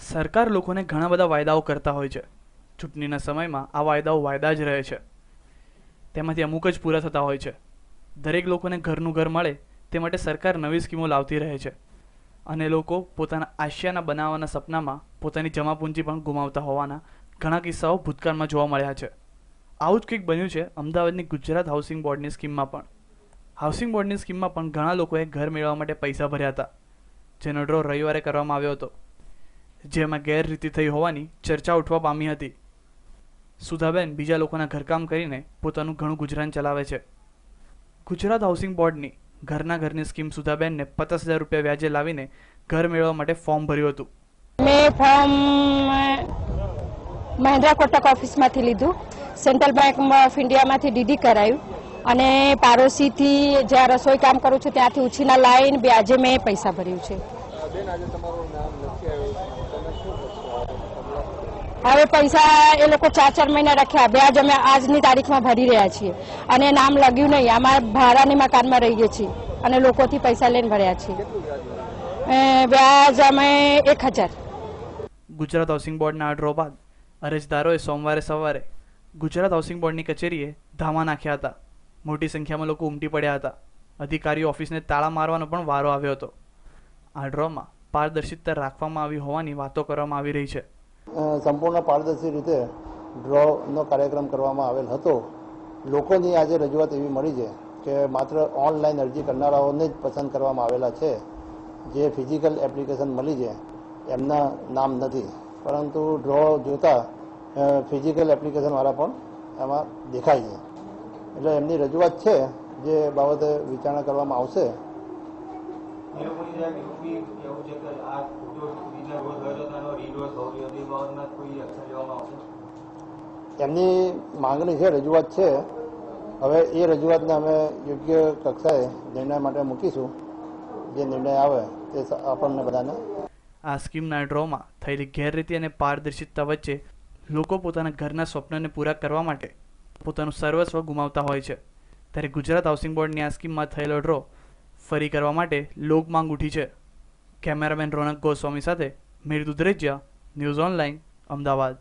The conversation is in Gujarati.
સરકાર લોકોને ઘણા બધા વાયદાઓ કરતા હોય છે. ચૂંટણીના સમયમાં આ વાયદાઓ વાયદા જ રહે છે. તેમાંથી અમુક જ પૂરા થતા હોય છે. દરેક લોકોને ઘરનું ઘર મળે તે માટે સરકાર નવી સ્કીમો લાવતી રહે છે અને લોકો પોતાના આશયાના બનાવવાના સપનામાં પોતાની જમાપૂંજી પણ ગુમાવતા હોવાના ઘણા કિસ્સાઓ ભૂતકાળમાં જોવા મળ્યા છે. આવું જ કંઈક બન્યું છે અમદાવાદની ગુજરાત હાઉસિંગ બોર્ડની સ્કીમમાં પણ. હાઉસિંગ બોર્ડની સ્કીમમાં પણ ઘણા લોકોએ ઘર મેળવવા માટે પૈસા ભર્યા હતા, જેનો ડ્રો રવિવારે કરવામાં આવ્યો હતો, જેમાં ગેરરીતિ થઈ હોવાની ચર્ચા ઉઠવા પામી હતી. સુધાબેન બીજા લોકોના ઘરકામ કરીને પોતાનું ઘણું ગુજરાન ચલાવે છે. ગુજરાત હાઉસિંગ બોર્ડની ઘરની સ્કીમ સુધાબેનને 50,000 રૂપિયા વ્યાજે લાવીને ઘર મેળવવા માટે ફોર્મ ભર્યું હતું. મેં ફોર્મ મહિન્દ્રા કોટક ઓફિસમાંથી લીધું, સેન્ટ્રલ બેંક ઓફ ઇન્ડિયામાંથી ડીડી કરાયું અને પાડોશીથી જ્યાં રસોઈ કામ કરું છું ત્યાંથી ઉછીના લાઈન વ્યાજે મેં પૈસા ભર્યું છે. હવે પૈસા એ લોકો 4 મહિના રાખ્યા, વ્યાજ અમે આજની તારીખમાં ભરી રહ્યા છીએ અને નામ લગ્યું નહીં. અમારા ભાડાની મકાનમાં રહીએ છીએ અને લોકોથી પૈસા લઈને ભર્યા છીએ. વ્યાજ અમે 1,000. ગુજરાત હાઉસિંગ બોર્ડના આ ડ્રો બાદ અરજદારોએ સોમવારે સવારે ગુજરાત હાઉસિંગ બોર્ડની કચેરીએ ધામા નાખ્યા હતા. મોટી સંખ્યામાં લોકો ઉમટી પડ્યા હતા. અધિકારીઓ ઓફિસને તાળા મારવાનો પણ વારો આવ્યો હતો. આ ડ્રોમાં પારદર્શિતા રાખવામાં આવી હોવાની વાતો કરવામાં આવી રહી છે. સંપૂર્ણ પારદર્શી રીતે ડ્રોનો કાર્યક્રમ કરવામાં આવેલ હતો. લોકોની આજે રજૂઆત એવી મળી છે કે માત્ર ઓનલાઈન અરજી કરનારાઓને જ પસંદ કરવામાં આવેલા છે. જે ફિઝિકલ એપ્લિકેશન મળી છે એમના નામ નથી, પરંતુ ડ્રો જોતા ફિઝિકલ એપ્લિકેશનવાળા પણ એમાં દેખાય છે. એટલે એમની રજૂઆત છે જે બાબતે વિચારણા કરવામાં આવશે. એમની માંગણી છે, રજૂઆત છે. હવે એ રજૂઆતને અમે યોગ્ય કક્ષાએ નિર્ણય માટે મૂકીશું. જે નિર્ણય આવે તે આપણને બધાને. આ સ્કીમના ડ્રોમાં થયેલી ગેરરીતિ અને પારદર્શિતા વચ્ચે લોકો પોતાના ઘરના સ્વપ્નને પૂરા કરવા માટે પોતાનું સર્વસ્વ ગુમાવતા હોય છે. ત્યારે ગુજરાત હાઉસિંગ બોર્ડની આ સ્કીમમાં થયેલો ડ્રો ફરી કરવા માટે લોકમાંગ ઉઠી છે. કેમેરામેન રોનક ગોસ્વામી સાથે મેર દુધરેજિયા, ન્યૂઝ ઓનલાઈન, અમદાવાદ.